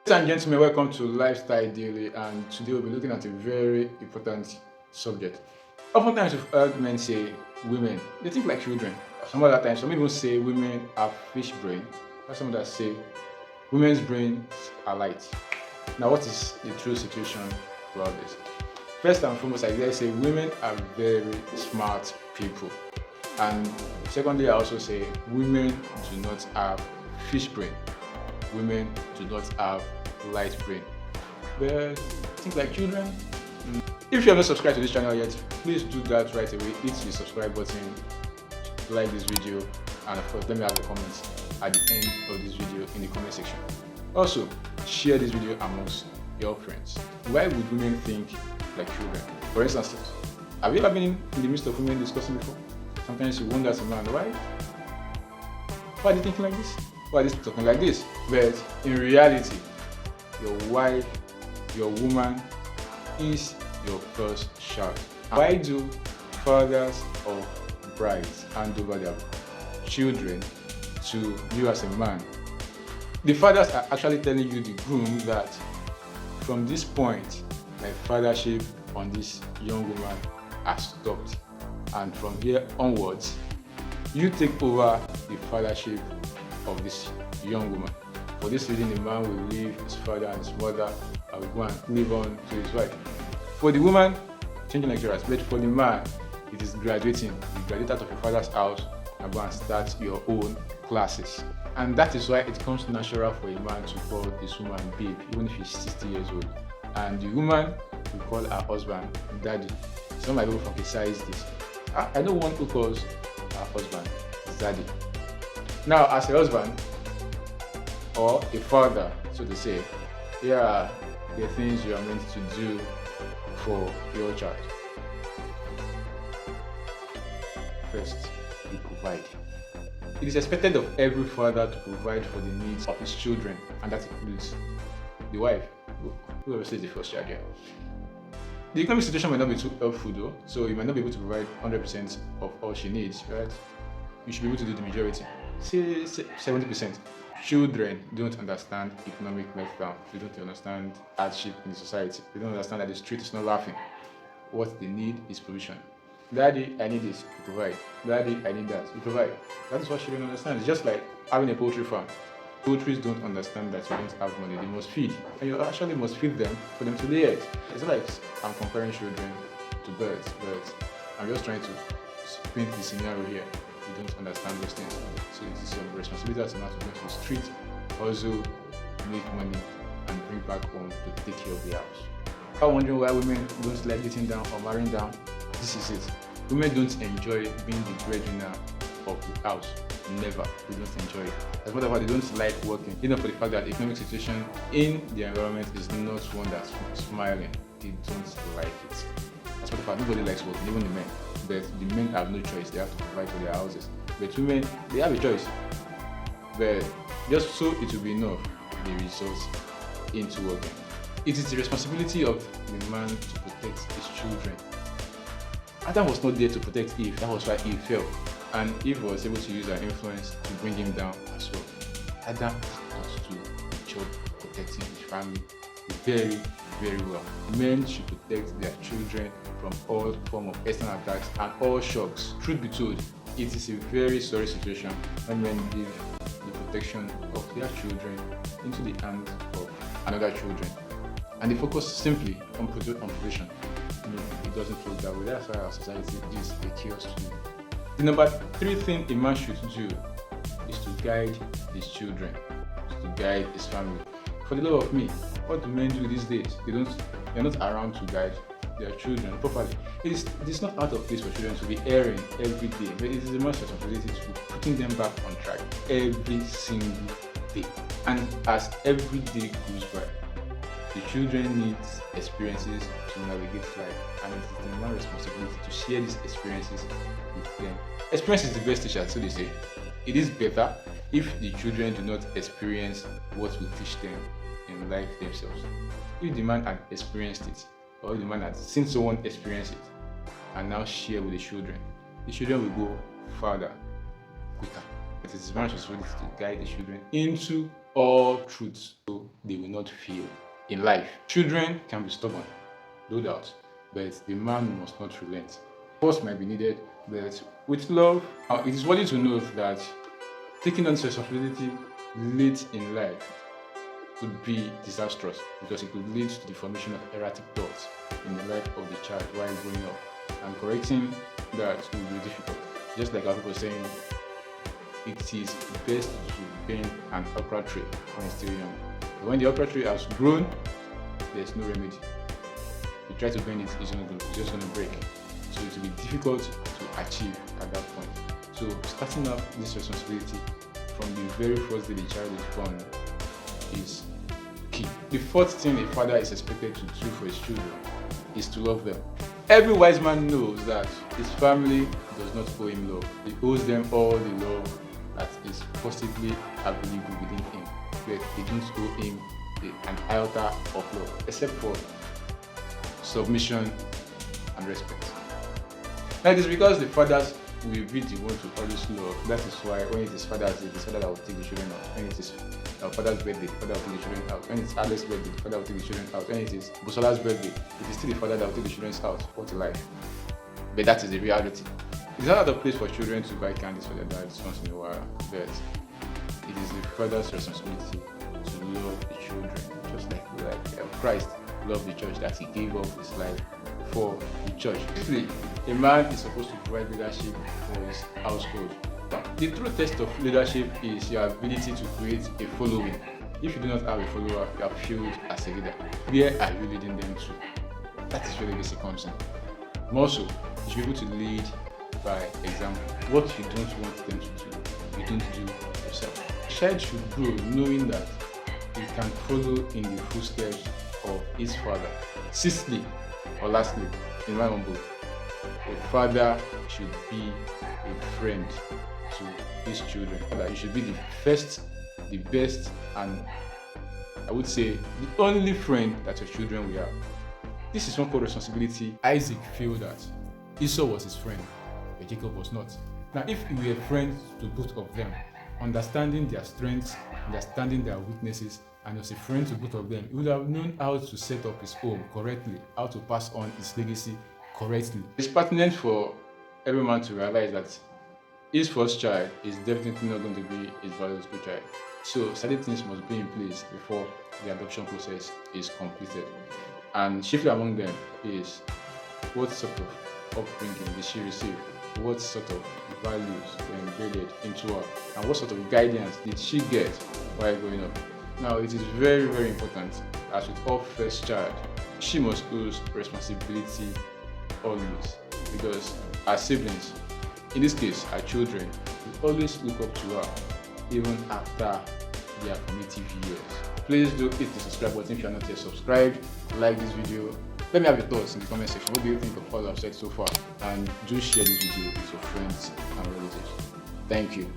Ladies and gentlemen, welcome to Lifestyle Daily, and today we'll be looking at a very important subject. Oftentimes, we've heard men say women they think like children. Some other times, some even say women have fish brain. There's some that say women's brains are light. Now, what is the true situation about this? First and foremost, I dare say women are very smart people, and secondly, I also say women do not have fish brain. Women do not have light brain. But think like children. If you have not subscribed to this channel yet, please do that right away. Hit the subscribe button, like this video, and of course, let me have your comments at the end of this video in the comment section. Also, share this video amongst your friends. Why would women think like children? For instance, have you ever been in the midst of women discussing before? Sometimes you wonder as a man, why are they thinking like this? Why are they talking like this? But in reality, your wife, your woman is your first child. Why do fathers of brides hand over their children to you as a man? The fathers are actually telling you, the groom, that from this point, my fathership on this young woman has stopped, and from here onwards, you take over the fathership of this young woman. For this reason, the man will leave his father and his mother and will go and live on to his wife. For the woman, changing lecturers, but for the man, it is graduating. You graduate out of your father's house and go and start your own classes. And that is why it comes natural for a man to call this woman babe, even if he's 60 years old. And the woman will call her husband daddy. Some might go emphasize this. I know one who calls her husband daddy. Now, as a husband or a father, so to say, here are the things you are meant to do for your child. First, you provide. It is expected of every father to provide for the needs of his children, and that includes the wife, who obviously is the first child here. The economic situation might not be too helpful though, so you might not be able to provide 100% of all she needs, right? You should be able to do the majority. Say 70%. Children don't understand economic meltdown. They don't understand hardship in the society. They don't understand that the street is not laughing. What they need is provision. Daddy, I need this, you provide. Daddy, I need that, you provide. That is what children understand. It's just like having a poultry farm. Poultries don't understand that you don't have money. They must feed. And you actually must feed them for them to lay eggs. It's not like I'm comparing children to birds, but I'm just trying to paint the scenario here. You don't understand those things. So it is your responsibility as a man to go to the street, also make money and bring back home to take care of the house. I'm wondering why women don't like dating down or marrying down. This is it. Women don't enjoy being the breadwinner of the house. Never. They don't enjoy it. As a matter of fact, they don't like working. Even for the fact that the economic situation in the environment is not one that's smiling. They don't like it. As a matter of fact, nobody likes working, even the men. But the men have no choice. They have to provide for their houses. But women, they have a choice. But just so it will be enough, they result into working. It is the responsibility of the man to protect his children. Adam was not there to protect Eve. That was why Eve fell. And Eve was able to use her influence to bring him down as well. Adam has to do the job of protecting his family very, very well. Men should protect their children from all form of external attacks and all shocks. Truth be told, it is a very sorry situation when men give the protection of their children into the hands of another children. And they focus simply on provision. No, it doesn't work that way. That's why our society is a chaos today. The number 3 thing a man should do is to guide his children, to guide his family. For the love of me, what do men do these days? They're not around to guide their children properly. It is not out of place for children to be erring every day, but it is a man's responsibility to be putting them back on track every single day. And as every day goes by, the children need experiences to navigate life, and it is the man's responsibility to share these experiences with them. Experience is the best teacher, so they say. It is better if the children do not experience what will teach them in life themselves. If the man had experienced it, or if the man had seen someone experience it, and now share with the children will go further, quicker. It is man's responsibility to guide the children into all truths so they will not fail in life. Children can be stubborn, no doubt, but the man must not relent. Force might be needed, but with love, it is worthy to note that taking on responsibility late in life could be disastrous because it could lead to the formation of erratic thoughts in the life of the child while growing up, and correcting that will be difficult. Just like our people saying, it is best to bend an okra tree when it's still young. But when the okra tree has grown, there's no remedy. You try to bend it, it's just going to break. So it will be difficult to achieve at that point. So starting up this responsibility from the very first day the child is born is key. The fourth thing a father is expected to do for his children is to love them. Every wise man knows that his family does not owe him love. He owes them all the love that is possibly available within him, but they don't owe him an iota of love, except for submission and respect. Now it is because the fathers will be the one to always love. That is why when it is Father's Day, it is father that will take the children out. When it is our father's birthday, the father will take the children out. When it's Alex's birthday, the father will take the children out. When it is Busola's birthday, it is still the father that will take the children out. What a life. But that is the reality. It's not the place for children to buy candies for their dads once in a while, but it is the father's responsibility to love the children, just like Christ loved the church, that he gave up his life for the church. Basically, a man is supposed to provide leadership for his household. The true test of leadership is your ability to create a following. If you do not have a follower, you have failed as a leader. Where are you leading them to? That is where the basic comes in. More so, you should be able to lead by example. What you don't want them to do, you don't do yourself. A child should grow knowing that he can follow in the footsteps of his father. Sixthly, or lastly, in my own book, a father should be a friend to his children. That you should be the first, the best, and I would say the only friend that your children will have. This is one called responsibility. Isaac felt that Esau was his friend, but Jacob was not. Now, if we were friends to both of them, understanding their strengths, understanding their weaknesses, and as a friend to both of them, he would have known how to set up his home correctly, how to pass on his legacy correctly. It's pertinent for every man to realize that his first child is definitely not going to be his biological child. So certain things must be in place before the adoption process is completed. And chiefly among them is what sort of upbringing did she receive? What sort of values were embedded into her? And what sort of guidance did she get while growing up? Now, it is very, very important, as with all first child, she must lose responsibility always, because our siblings, in this case, our children, will always look up to her, even after their formative years. Please do hit the subscribe button if you are not yet subscribed. Like this video. Let me have your thoughts in the comment section. What do you think of all I've said so far? And do share this video with your friends and relatives. Thank you.